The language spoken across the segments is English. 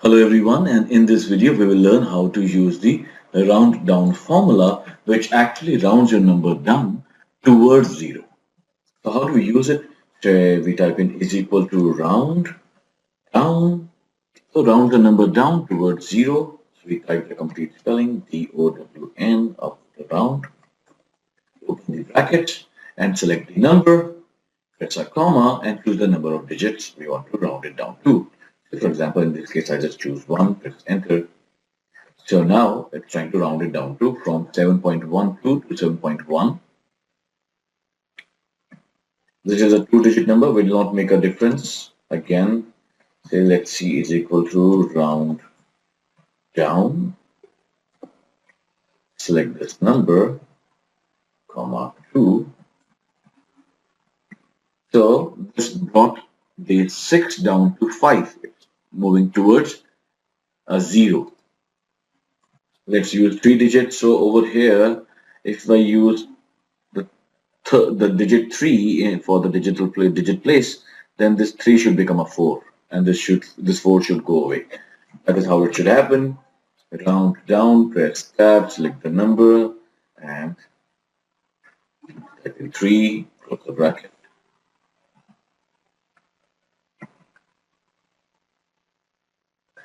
Hello everyone, and in this video we will learn how to use the round down formula, which actually rounds your number down towards 0. So how do we use it? So we type in is equal to round down. So round the number down towards 0. So we type the complete spelling DOWN of the round. Open the bracket and select the number, press a comma and choose the number of digits we want to round it down to. So for example, in this case, I just choose 1, press enter. So now it's trying to round it down to from 7.12 to 7.1. This is a 2-digit number, will not make a difference. Again, say let's see is equal to round down. Select this number, comma 2. So this brought the 6 down to 5. It's moving towards a 0. Let's use 3 digits. So over here, if I use the digit 3 for the digit place, then this 3 should become a 4, and this 4 should go away. That is how it should happen. Round down, press tab, select the number, and type in 3, close the bracket.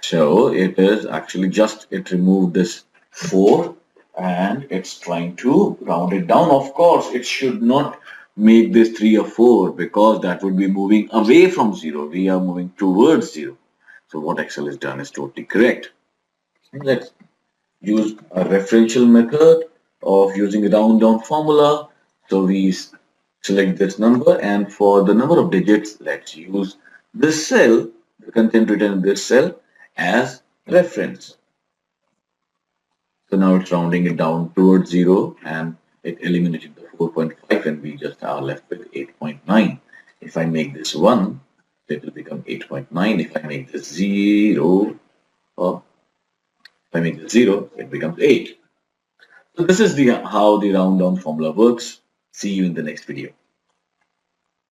So it is actually it removed this 4 and it's trying to round it down. Of course, it should not make this 3 a 4 because that would be moving away from 0. We are moving towards 0. So what Excel has done is totally correct. Let's use a referential method of using a round down formula. So we select this number, and for the number of digits, let's use this cell, the content written in this cell, as reference. So now it's rounding it down towards 0 and it eliminated the 4.5 and we just are left with 8.9. If I make this 1, it will become 8.9. If I make this 0, it becomes 8. So this is how the round down formula works. See you in the next video.